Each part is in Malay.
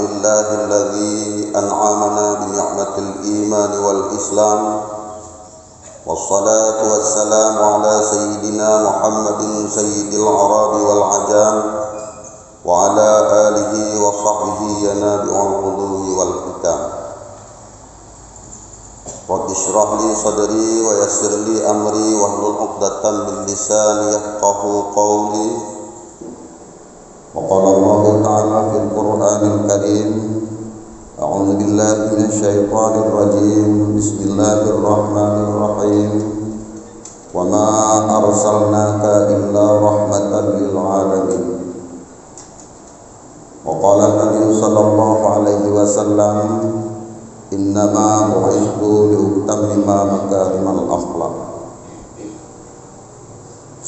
لله الذي أنعمنا بنعمة الإيمان والإسلام، والصلاة والسلام على سيدنا محمد سيد الأعراب والعجام وعلى آله وصحبه ينابع الغلو والحكام. رب اشرح لي صدري ويسر لي أمري واحلل عقدة من لساني يفقهوا قولي. وقال الله تعالى في القرآن الكريم: أعوذ بالله من الشيطان الرجيم، بسم الله الرحمن الرحيم، وما أرسلناك إلا رحمة للعالمين. وقال النبي صلى الله عليه وسلم: إنما بعثت لأتمم مكارم الأخلاق.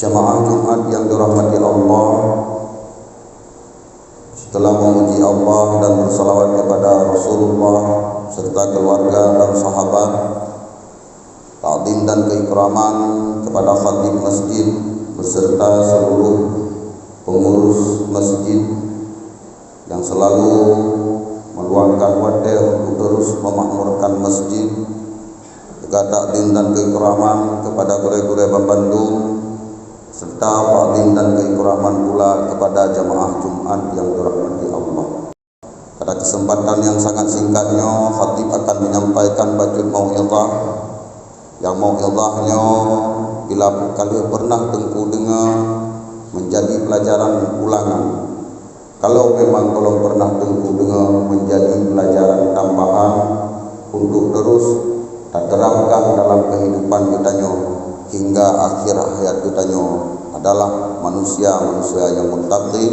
Jamaah Jumat yang dirahmati Allah, setelah memuji Allah dan bersalawat kepada Rasulullah serta keluarga dan sahabat, ta'zim dan keikraman kepada khatib masjid beserta seluruh pengurus masjid yang selalu meluangkan waktu untuk terus memakmurkan masjid. Juga ta'zim dan keikraman kepada guru-guru Bandung, serta ta'zim dan keikraman pula kepada jamaah Jumat yang dirahmati Allah. Pada kesempatan yang sangat singkatnya, khatib akan menyampaikan bacaan mau'izah, yang mau'izahnya bila kalian pernah tengku dengar menjadi pelajaran ulangan. Kalau memang belum pernah tengku dengar menjadi pelajaran tambahan untuk terus terterapkan dalam kehidupan kita hingga akhir hayat kita adalah manusia-manusia yang muttaqin,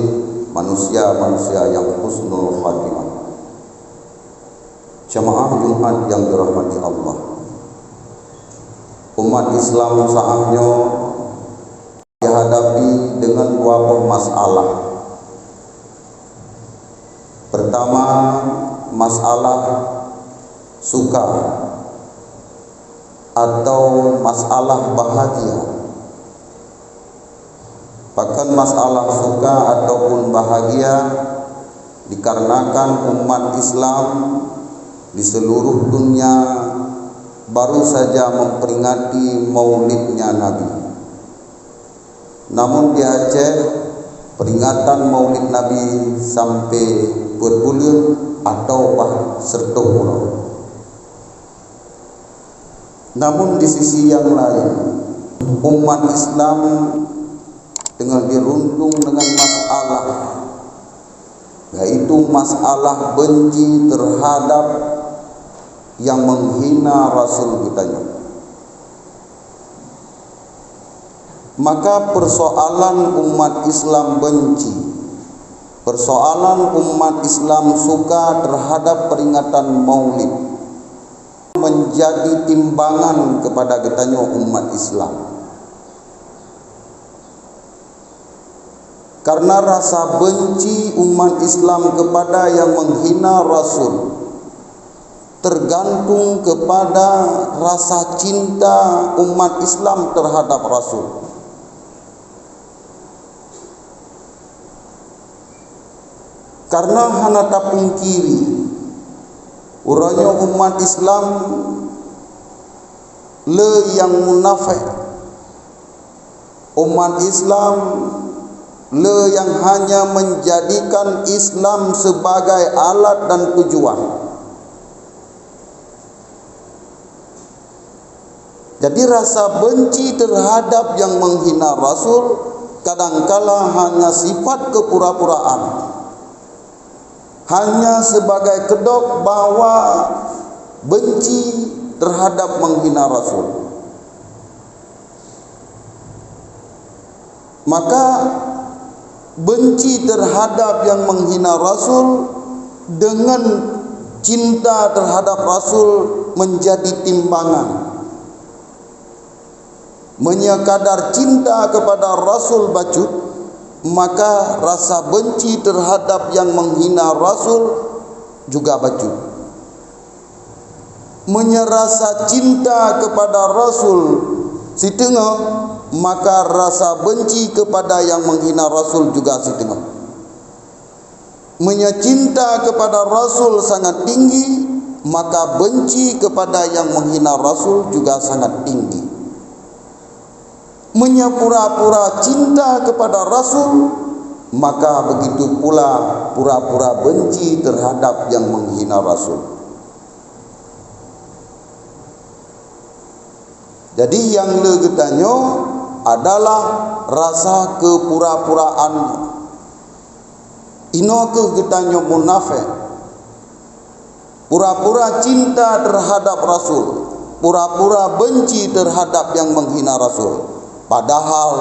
manusia-manusia yang husnul khatimah. Jamaah Jumat yang dirahmati Allah, umat Islam saatnya dihadapi dengan dua masalah. Pertama, masalah suka atau masalah bahagia. Bahkan masalah suka ataupun bahagia dikarenakan umat Islam di seluruh dunia baru saja memperingati maulidnya Nabi. Namun di Aceh peringatan maulid Nabi sampai berbulan atau serta bulan. Namun di sisi yang lain, umat Islam dengan dirundung dengan masalah, yaitu masalah benci terhadap yang menghina Rasul kita. Maka persoalan umat Islam benci, persoalan umat Islam suka terhadap peringatan maulid menjadi timbangan kepada kitanya umat Islam. Karena rasa benci umat Islam kepada yang menghina Rasul tergantung kepada rasa cinta umat Islam terhadap Rasul. Karena hana tak pungkiri uranya umat Islam le yang munafik, umat Islam le yang hanya menjadikan Islam sebagai alat dan tujuan. Jadi rasa benci terhadap yang menghina Rasul kadangkala hanya sifat kepura-puraan, hanya sebagai kedok bahwa benci terhadap menghina Rasul. Maka benci terhadap yang menghina Rasul dengan cinta terhadap Rasul menjadi timbangan. Menyekadar cinta kepada Rasul bacut, maka rasa benci terhadap yang menghina Rasul juga bacut. Menyerasa cinta kepada Rasul setengah, maka rasa benci kepada yang menghina Rasul juga setengah. Menyecinta kepada Rasul sangat tinggi, maka benci kepada yang menghina Rasul juga sangat tinggi. Menyapura-pura cinta kepada Rasul, maka begitu pula pura-pura benci terhadap yang menghina Rasul. Jadi yang legetanyo adalah rasa kepura-puraan. Ino kegetanyo munafik. Pura-pura cinta terhadap Rasul, pura-pura benci terhadap yang menghina Rasul. Padahal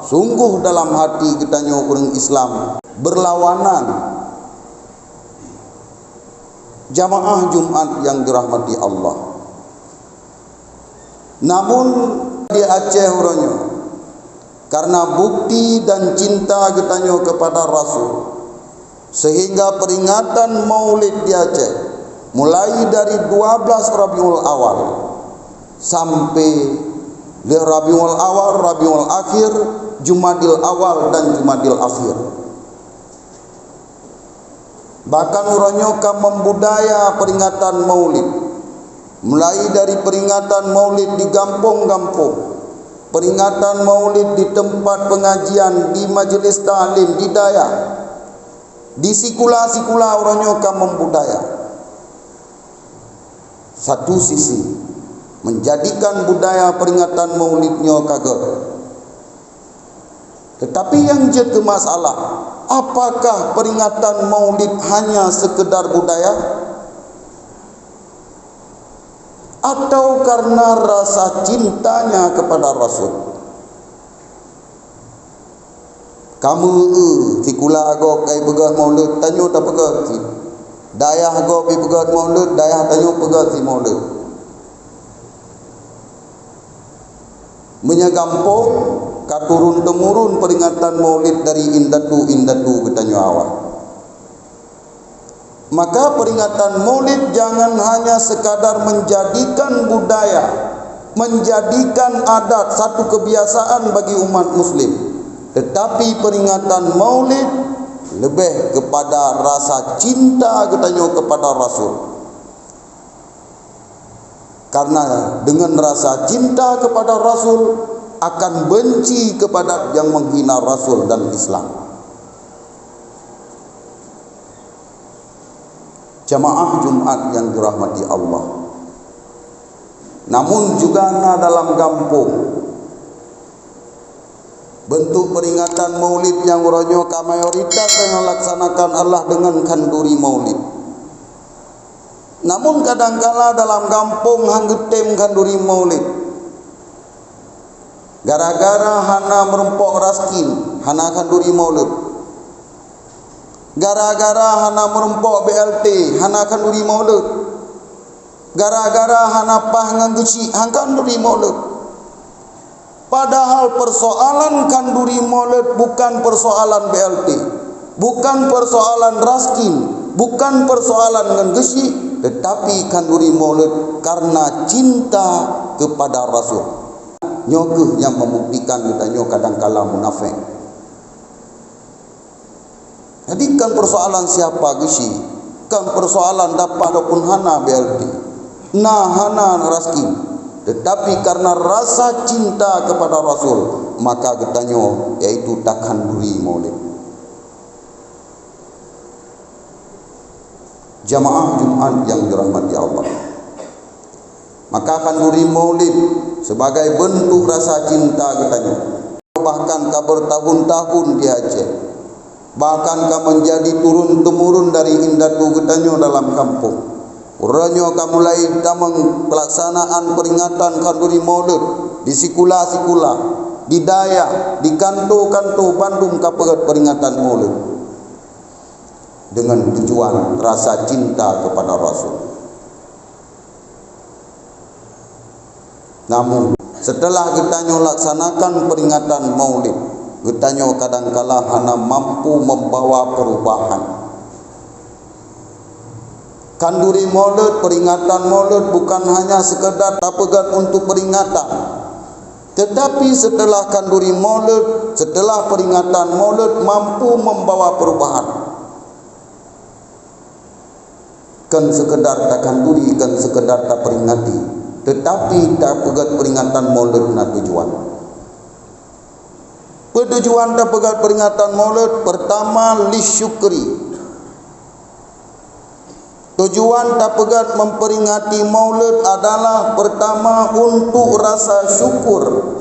sungguh dalam hati getanyo orang Islam berlawanan. Jamaah Jumat yang dirahmati Allah. Namun di Aceh uronyo, karena bukti dan cinta getanyo kepada Rasul, sehingga peringatan Maulid di Aceh mulai dari 12 Rabiul Awal sampai di Rabiul Awal, Rabiul Akhir, Jumadil Awal dan Jumadil Akhir. Bahkan uronyo kam membudaya peringatan Maulid, mulai dari peringatan Maulid di kampung-kampung, peringatan Maulid di tempat pengajian, di majelis ta'lim, di daya, di sikula-sikula uronyo kam membudaya. Satu sisi menjadikan budaya peringatan Maulidnya kagak. Tetapi yang jadi masalah, apakah peringatan Maulid hanya sekedar budaya? Atau karena rasa cintanya kepada Rasul? Kamu sikula agak kai pegat Maulid, tanyo tak pegat si. Dayah agak pi pegat Maulid, dayah tanyo pegat si Maulid. Menyagampong katurun temurun peringatan Maulid dari indatu getanyo awal. Maka peringatan Maulid jangan hanya sekadar menjadikan budaya, menjadikan adat, satu kebiasaan bagi umat muslim, tetapi peringatan Maulid lebih kepada rasa cinta getanyo kepada Rasul. Karena dengan rasa cinta kepada Rasul akan benci kepada yang menghina Rasul dan Islam. Jamaah Jumat yang dirahmati Allah. Namun juga dalam kampung, bentuk peringatan Maulid yang uronyo ka mayoritas yang laksanakan Allah dengan kanduri Maulid. Namun kadangkala dalam kampung hanggetem kanduri Maulid, gara-gara hana merempok raskin, hana kanduri Maulid, gara-gara hana merempok BLT, hana kanduri Maulid, gara-gara hana pah nganggusi, hang kanduri Maulid. Padahal persoalan kanduri Maulid bukan persoalan BLT, bukan persoalan raskin, bukan persoalan nganggusi, tetapi kanduri Maulid karena cinta kepada Rasul. Nyokuh yang membuktikan kita nyo kadangkala munafik. Jadi kan persoalan siapa gisi, kan persoalan dapat ataupun hana BLT, nah hana raskin, tetapi karena rasa cinta kepada Rasul, maka kita nyo yaitu tak kanduri Maulid. Jamaah Jumat yang dirahmati Allah, maka kanduri Maulid sebagai bentuk rasa cinta katanya, bahkan ka bertahun-tahun di Aceh, bahkan ka menjadi turun temurun dari indatu getanyo dalam kampung. Uranyo ka mulai damang pelaksanaan peringatan kanduri Maulid di sikula-sikula, di daya, di kanto-kanto Bandung ka peringatan Maulid dengan tujuan rasa cinta kepada Rasul. Namun setelah getanyo laksanakan peringatan Maulid, getanyo kadangkala hana mampu membawa perubahan. Kanduri Maulid, peringatan Maulid bukan hanya sekedar tapegat untuk peringatan, tetapi setelah kanduri Maulid, setelah peringatan Maulid mampu membawa perubahan. kan sekedar takkan duri, kan sekedar tak peringati, tetapi tak pegat peringatan maulid na tujuan. Tujuan tak pegat peringatan maulid pertama lisyukri. Tujuan tak pegat memperingati maulid adalah pertama untuk rasa syukur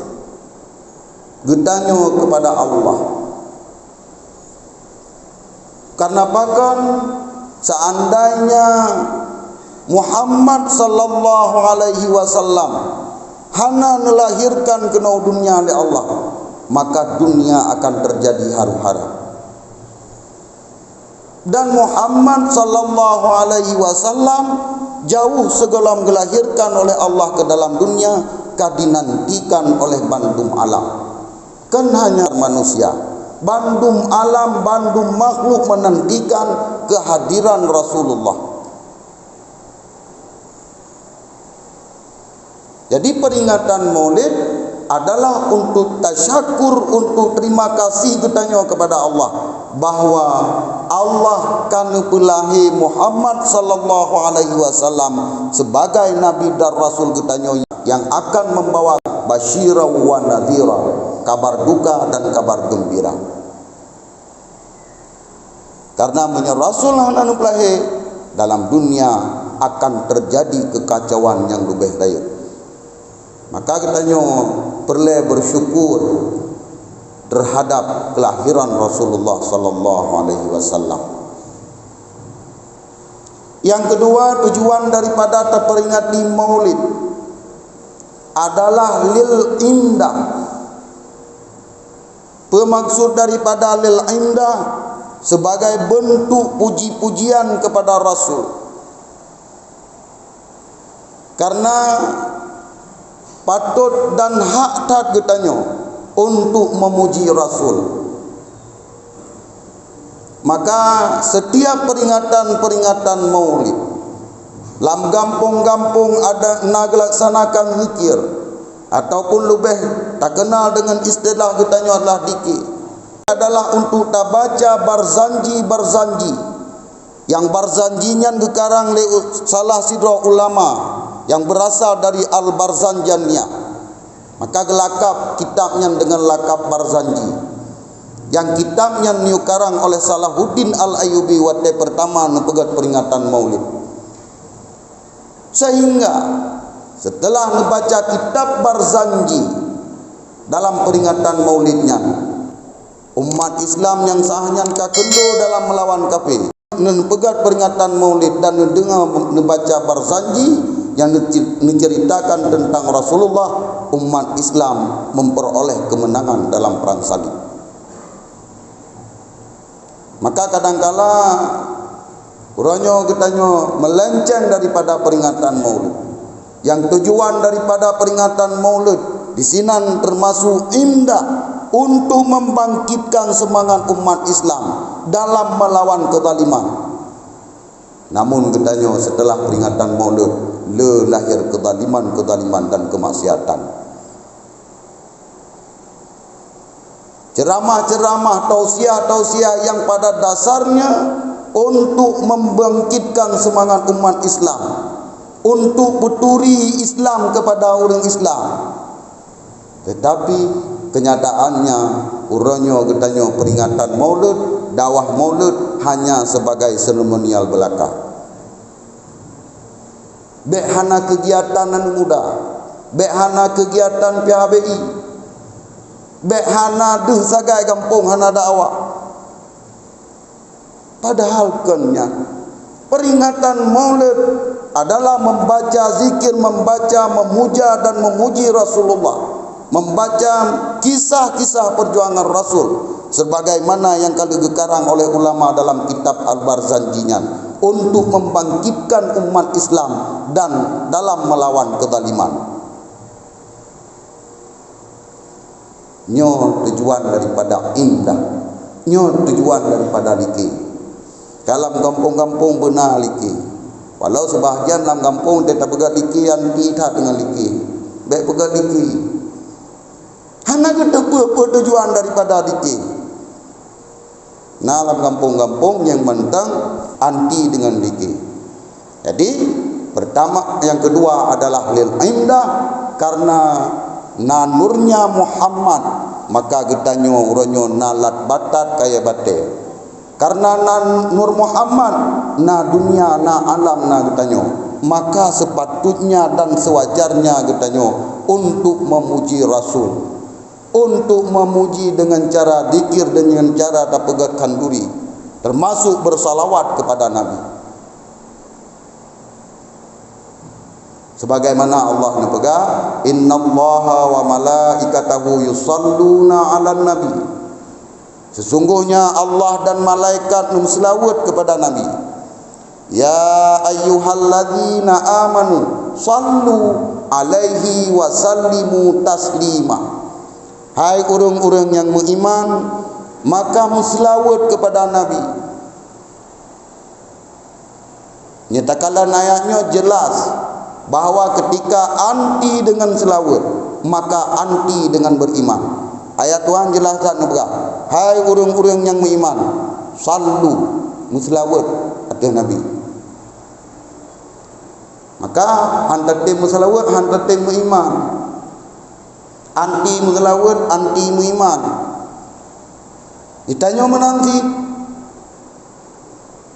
gedanyo kepada Allah. Karena bahkan seandainya Muhammad sallallahu alaihi wasallam hana melahirkan ke dunia oleh Allah, maka dunia akan terjadi haru-hara. Dan Muhammad sallallahu alaihi wasallam jauh sebelum dilahirkan oleh Allah ke dalam dunia, kadinantikan oleh bandum alam. Kan hanya manusia, bandum alam, bandum makhluk menantikan kehadiran Rasulullah. Jadi peringatan maulid adalah untuk tasyakur, untuk terima kasih ketanyo kepada Allah, bahwa Allah kan pelahi Muhammad sallallahu alaihi wasallam sebagai nabi dan rasul ketanyo yang akan membawa basyira wa nadhira, kabar duka dan kabar gembira. Karena menyerah rasul yang pelahi dalam dunia akan terjadi kekacauan yang lebih daya. Maka katanya perlu bersyukur terhadap kelahiran Rasulullah sallallahu alaihi wasallam. Yang kedua, tujuan daripada terperingati maulid adalah lil indah. Pemaksud daripada lil indah sebagai bentuk puji-pujian kepada Rasul. Karena patut dan hak tak getanyo untuk memuji Rasul. Maka setiap peringatan maulid, dalam kampung-kampung ada nak laksanakan zikir, ataupun lebih tak kenal dengan istilah getanyo adalah dikir, adalah untuk tak baca barzanji yang barzanjinya dikarang oleh salah sidra ulama yang berasal dari Al-Barzanjaniyah. Maka gelakap kitabnya dengan lakap Barzanji, yang kitabnya dikarang oleh Salahuddin Al-Ayyubi wate pertama nepegat peringatan maulid. Sehingga setelah membaca kitab Barzanji dalam peringatan maulidnya, umat Islam yang sahnya kakendo dalam melawan kafir nepegat peringatan maulid dan dengar membaca Barzanji yang menceritakan tentang Rasulullah, umat Islam memperoleh kemenangan dalam perang salib. Maka kadangkala uranyo getanyo melenceng daripada peringatan maulid. Yang tujuan daripada peringatan maulid di sini termasuk indah untuk membangkitkan semangat umat Islam dalam melawan kezaliman. Namun getanyo setelah peringatan maulid lahir kezaliman dan kemaksiatan. Ceramah-ceramah, tausiah-tausiah yang pada dasarnya untuk membangkitkan semangat umat Islam, untuk beturi Islam kepada orang Islam. Tetapi kenyataannya uranyo getanyo peringatan maulid, dakwah maulid hanya sebagai seremonial belaka. Behana kegiatan nan muda, behana kegiatan PHBI, behana deh sagai kampung hana dakwah. Padahal kenya peringatan maulid adalah membaca zikir, membaca, memuja dan memuji Rasulullah, membaca kisah-kisah perjuangan Rasul sebagaimana yang kali gekarang oleh ulama dalam kitab Al-Barzanjinya, untuk membangkitkan umat Islam dan dalam melawan kezaliman. Nyo tujuan daripada indah, nyo tujuan daripada liki. Dalam kampung-kampung benar liki. Walau sebahagian dalam kampung tetap pegat liki yang tidak dengan liki. Baik pegat liki. Hanya apa tujuan daripada liki. Nah, dalam kampung-kampung yang mentang anti dengan liki. Jadi pertama, yang kedua adalah lil indah, karena nanurnya Muhammad maka getanyo uronyo nalat batat kaya bate. Karena nur Muhammad na dunia na alam na getanyo, maka sepatutnya dan sewajarnya getanyo untuk memuji Rasul, untuk memuji dengan cara zikir dan dengan cara dapegakkan duri, termasuk bersalawat kepada Nabi. Sebagaimana Allah nepegah, innallaha wa malaikatahu yusalluna 'alan nabi. Sesungguhnya Allah dan malaikat selawat kepada Nabi. Ya ayyuhalladzina amanu sallu alaihi wa sallimu taslima. Hai orang-orang yang beriman, maka selawat kepada Nabi. Nyatakan ayatnya jelas bahawa ketika anti dengan selawat, maka anti dengan beriman. Ayat Tuhan jelaskan juga, hai orang-orang yang beriman, sallu, selawat atas Nabi. Maka hantatim selawat, hantatim beriman. Anti selawat, anti beriman. Ditanya menanti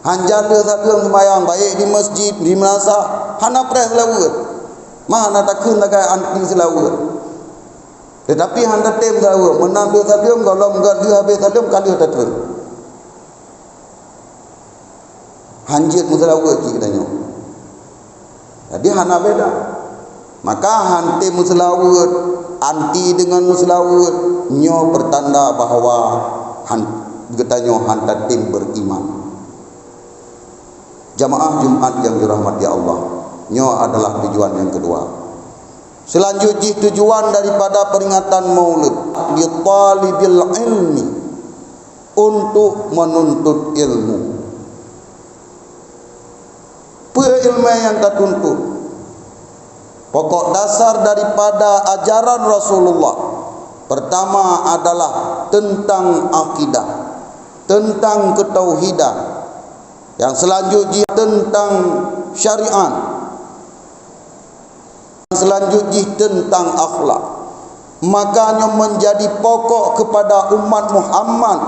hanjada satu sembahyang baik di masjid, di madrasah, hana pres selawat. Mana takun tak anti selawat. Tetapi handa tem selawat, menang dua satu kalau enggak dia habis satu kali tak. Hanjit selawat kitanya. Jadi hana beda. Maka hanti selawat, anti dengan selawat, nyo pertanda bahawa getanyo handa tim beriman. Jamaah Jumat yang dirahmati Allah, nyo adalah tujuan yang kedua. Selanjutnya tujuan daripada peringatan Maulid li talibil ilmi, untuk menuntut ilmu. Ilmu yang kita tuntut, pokok dasar daripada ajaran Rasulullah pertama adalah tentang akidah, tentang ketauhidan. Yang selanjutnya tentang syariat, selanjutnya tentang akhlak. Makanya menjadi pokok kepada umat Muhammad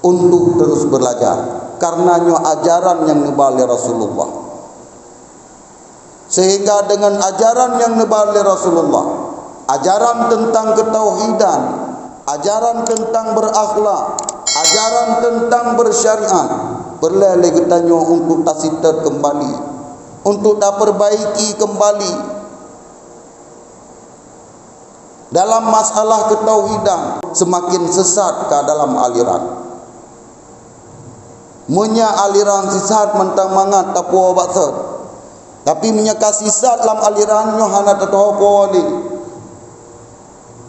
untuk terus belajar, karenanya ajaran yang nebali Rasulullah. Sehingga dengan ajaran yang nebali Rasulullah, ajaran tentang ketauhidan, ajaran tentang berakhlak, ajaran tentang bersyariat, berlele getanyo untuk tasiter kembali, untuk tak perbaiki kembali dalam masalah ketauhidan. Semakin sesat ke dalam aliran, munya aliran sesat mentang mangat tapu baksa, tapi munya kasih sesat dalam aliran nyo hana tatahu poli.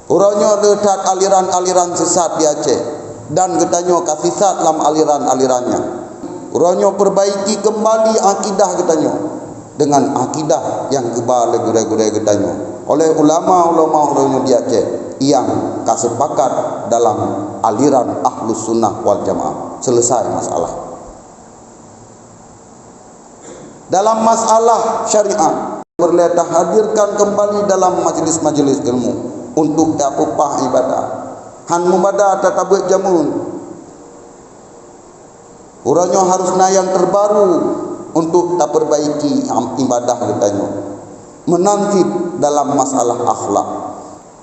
Urangnya letak aliran-aliran sesat di Aceh dan getanyo kasih sesat dalam aliran-alirannya. Urangnya perbaiki kembali akidah getanyo dengan akidah yang kebal gure-gure getanyo oleh ulama-ulama urangnya di Aceh yang kasepakat dalam aliran Ahlus Sunnah wal Jamaah. Selesai masalah. Dalam masalah syariat, berletak hadirkan kembali dalam majlis-majlis ilmu untuk tak upah ibadah. Han mubadah tak buat jamun. Urangnya harus yang terbaru untuk tak perbaiki ibadah getanyo. Menanti dalam masalah akhlak.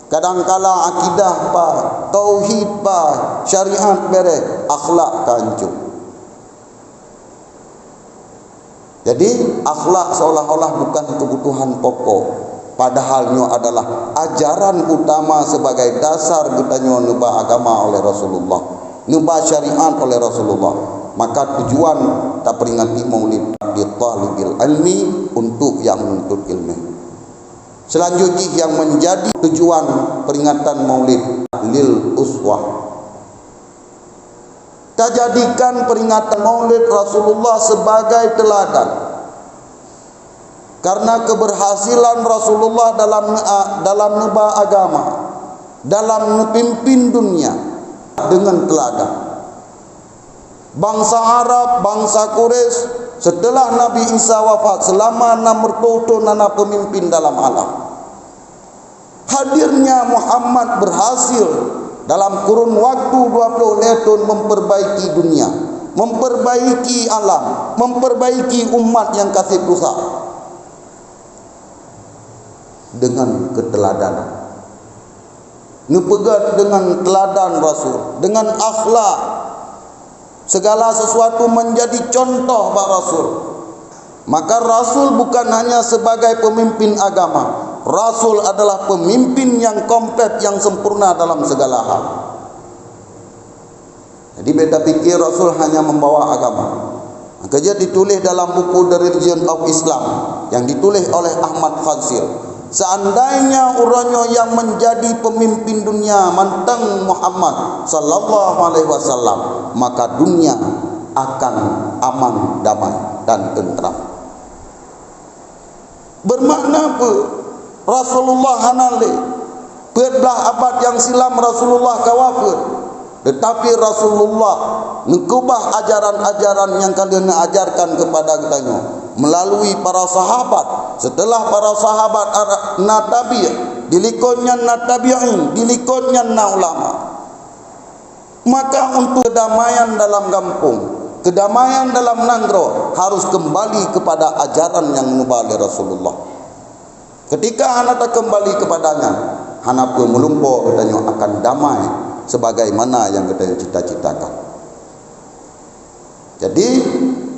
Kadangkala akidah pa, tauhid pa, syariat bere, akhlak kancung. Jadi akhlak seolah-olah bukan kebutuhan pokok, padahalnya adalah ajaran utama sebagai dasar getanyo nuba agama oleh Rasulullah, nuba syariat oleh Rasulullah. Maka tujuan tak peringati Maulid di talibil ilmi, untuk yang menuntut ilmu. Selanjutnya yang menjadi tujuan peringatan Maulid lil uswah. Kita jadikan peringatan Maulid Rasulullah sebagai teladan. Karena keberhasilan Rasulullah dalam nuba agama, dalam memimpin dunia dengan teladan. Bangsa Arab, bangsa Quraisy setelah Nabi Isa wafat selama 600 tahun nana pemimpin dalam alam. Hadirnya Muhammad berhasil dalam kurun waktu 20 tahun memperbaiki dunia, memperbaiki alam, memperbaiki umat yang kasih dosa dengan keteladanan. Nupegat dengan teladan Rasul, dengan akhlak, segala sesuatu menjadi contoh bak Rasul. Maka Rasul bukan hanya sebagai pemimpin agama, Rasul adalah pemimpin yang komplit, yang sempurna dalam segala hal. Jadi beta pikir Rasul hanya membawa agama. Maka dia ditulis dalam buku The Religion of Islam yang ditulis oleh Ahmad Fazil. Seandainya orangnya yang menjadi pemimpin dunia manteng Muhammad sallallahu alaihi wasallam, maka dunia akan aman, damai dan tentram. Bermakna apa? Rasulullah hanale belah abad yang silam Rasulullah kawafir, tetapi Rasulullah mengubah ajaran-ajaran yang kalian ajarkan kepada kita melalui para sahabat. Setelah para sahabat na tabi', dilikonnya na tabi'in, dilikonnya na ulama. Maka untuk kedamaian dalam kampung, kedamaian dalam nangro harus kembali kepada ajaran yang menubah oleh Rasulullah. Ketika anak kembali kepadanya, anak pun melumpuh katanya akan damai sebagaimana yang kita cita-citakan. Jadi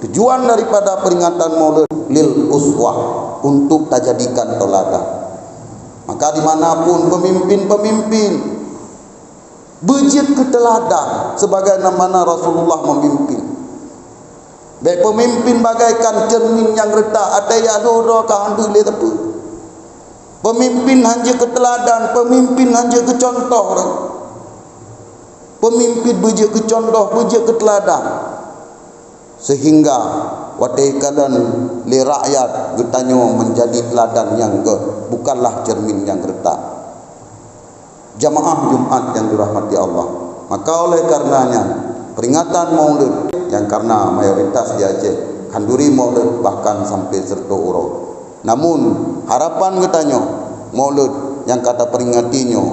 tujuan daripada peringatan Maulid lil uswah, untuk tak jadikan teladan. Maka dimanapun pemimpin-pemimpin bejit ke teladan sebagaimana Rasulullah memimpin. Baik pemimpin bagaikan cermin yang retak, ada yang ada kehandu le tepu. Pemimpin hanya ke teladan, pemimpin hanya ke contoh. Pemimpin bejit ke contoh, bejit ke teladan. Sehingga watai kalian li rakyat getanyo menjadi teladan yang bukanlah cermin yang retak. Jamaah Jumat yang dirahmati Allah, maka oleh karenanya peringatan Maulid yang karena mayoritas di Aceh kanduri Maulid bahkan sampai serta urut. Namun harapan getanyo Maulid yang kata peringatinya,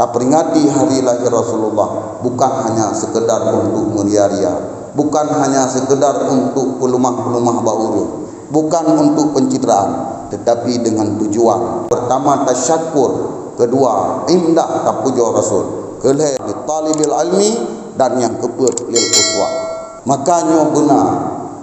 tak peringati hari lahir Rasulullah bukan hanya sekedar untuk meriah-riah, bukan hanya sekedar untuk pelumah-pelumah baurun, bukan untuk pencitraan, tetapi dengan tujuan pertama tasyakur, kedua indah tapujo Rasul, kelih talibil ilmi, dan yang keempat lil uswah. Makanya benar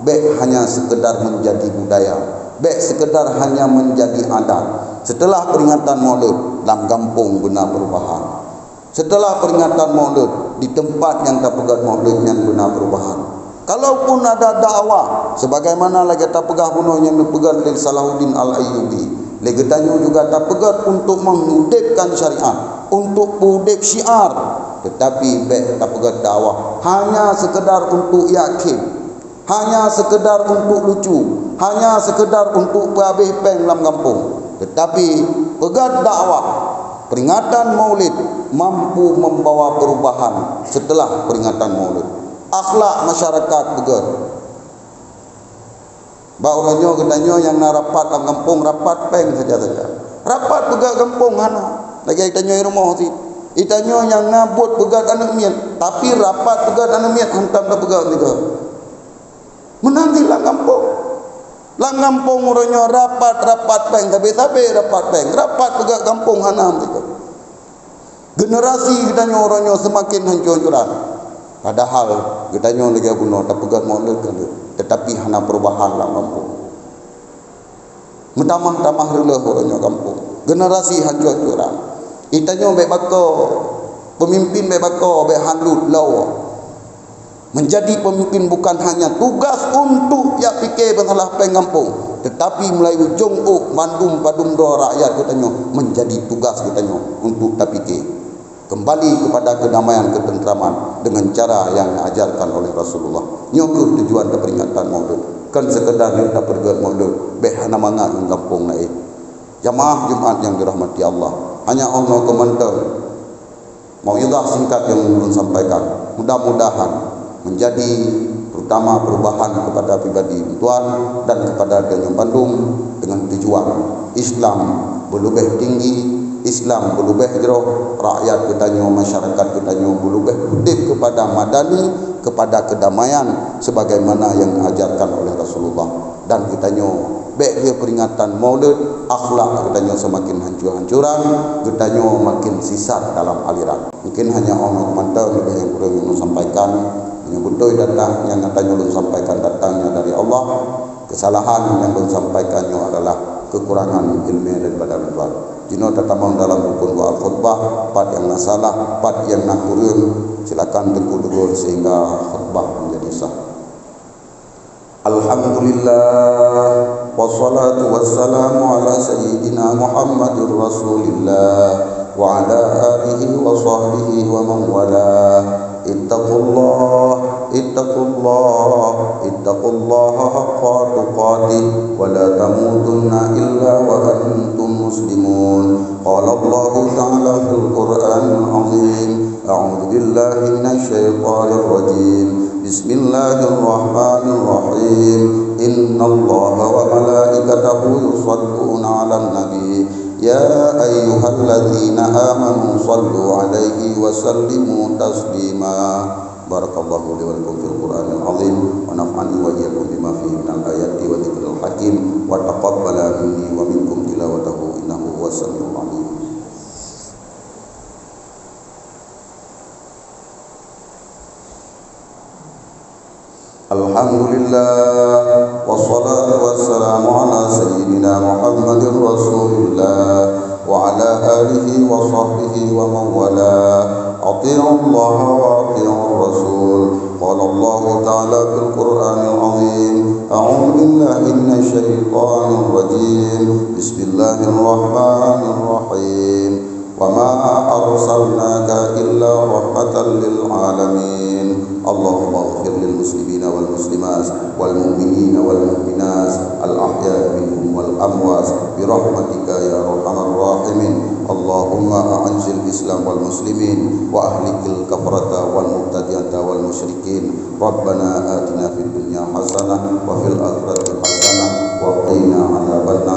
baik hanya sekedar menjadi budaya, baik sekedar hanya menjadi adat. Setelah peringatan Maulid dalam kampung benar perubahan. Setelah peringatan Maulid di tempat yang tak pegat Maulid yang benar perubahan. Kalaupun ada dakwah sebagaimana lagi tak pegah bunuh yang dipegang oleh Salahuddin Al-Ayyubi, lagi tanyo juga tak pegat untuk mengudipkan syariat, untuk udip syiar, tetapi baik tak pegat dakwah hanya sekedar untuk yakin, hanya sekedar untuk lucu, hanya sekedar untuk habis peng dalam kampung. Tetapi pegat dakwah peringatan Maulid mampu membawa perubahan setelah peringatan Maulid. Akhlak masyarakat begar. Bauranyo kedanyo yang narapat dalam kampung rapat peng saja. Rapat begar kampung hana. Lagi itanyo rumah si. Itanyo yang nabut begar anak miat, tapi rapat begar anak miat hantam dah begar juga. Menantilah kampung. Lang kampung uranyo rapat peng, tapi rapat peng. Rapat begar kampung hana juga. Generasi kedanyo uranyo semakin hancur-hancuran. Padahal getanyo lagi guna tak pegat Maulid kan, tetapi hana perubahan dalam kampung. Mentamah-tamah rela orangnya kampung. Generasi hancur-hancuran. Itanyo baik bako pemimpin baik bako baik halut lawa. Menjadi pemimpin bukan hanya tugas untuk ya fikir masalah peng kampung, tetapi mulai ujung bandum padum do rakyat getanyo menjadi tugas getanyo untuk tak fikir. Kembali kepada kedamaian, ketentraman dengan cara yang diajarkan oleh Rasulullah. Nyokuh tujuan peringatan Maulid. Kan sekedar kita pergi Maulid, behana mangat di kampung lain. Jamaah Jumat yang dirahmati Allah. Hanya Allah komentar. Mauidhah singkat yang belum sampaikan. Mudah-mudahan menjadi terutama perubahan kepada pribadi tuan dan kepada Gajah Bandung dengan tujuan Islam berlebih tinggi, Islam berlebih jauh, rakyat ketanyo, masyarakat ketanyo berlebih hidup kepada madani, kepada kedamaian sebagaimana yang diajarkan oleh Rasulullah. Dan ketanyo baik dia peringatan Maulid, akhlak ketanyo semakin hancur-hancuran, ketanyo makin sisat dalam aliran. Mungkin hanya orang mantau lebih yang kurang yang sampaikan, yang betul datang yang katanya belum sampaikan datangnya dari Allah. Kesalahan yang belum sampaikannya adalah kekurangan ilmu daripada Tuhan. Jino tetamang dalam rukun wa khutbah, part yang nak salah, part yang nak kurun, silakan tegur sehingga khutbah menjadi sah. Alhamdulillah wassalatu wassalamu ala sayyidina Muhammadur Rasulillah wa ala alihi wa sahbihi wa man wala. Ittaqullah haqqa tuqatih wa la tamutunna illa wa antum muslimun. Qala Allah ta'ala fil Qur'anil azim, a'udzu billahi minasy syaithanir rajim. Bismillahirrahmanirrahim. Innallaha wa malaikatahu yusholluna 'alan nabi. Ya ayyuhalladzina amanu sallu 'alaihi wa sallimu taslima. Barakallahu li wa lakum fil Qur'anil azim wa naf'ani wa iyyakum bima fihi minal ayati wa dzikril hakim wa taqabbala minni wa minkum tilawatahu innahu huwas samiul alim. Alhamdulillah wassalatu wassalamu ala sayyidina Muhammadir Rasulillah wa ala alihi wa sahbihi wa man wala. Ati'u Allah wa ati'u Rasul. Qala Allah ta'ala fil Qur'anil azim, a'udzu billahi minasy syaithanir rajim. Bismillahirrahmanirrahim. Wa ma arsalnaka illa rahmatan lil alamin. Allahumma ighfir lil muslimina wal muslimat wal mu'minina wal mu'minat al ahya minhum wal amwat bi rahmatika ya arhamar rahimin. Allahumma a'inzil Islam wal muslimin wa ahlikil kafarata wal mubtadi'ata wal musyrikin. Rabbana atina fid dunya hasanah wa fil akhirati hasanah wa qina adzabannar.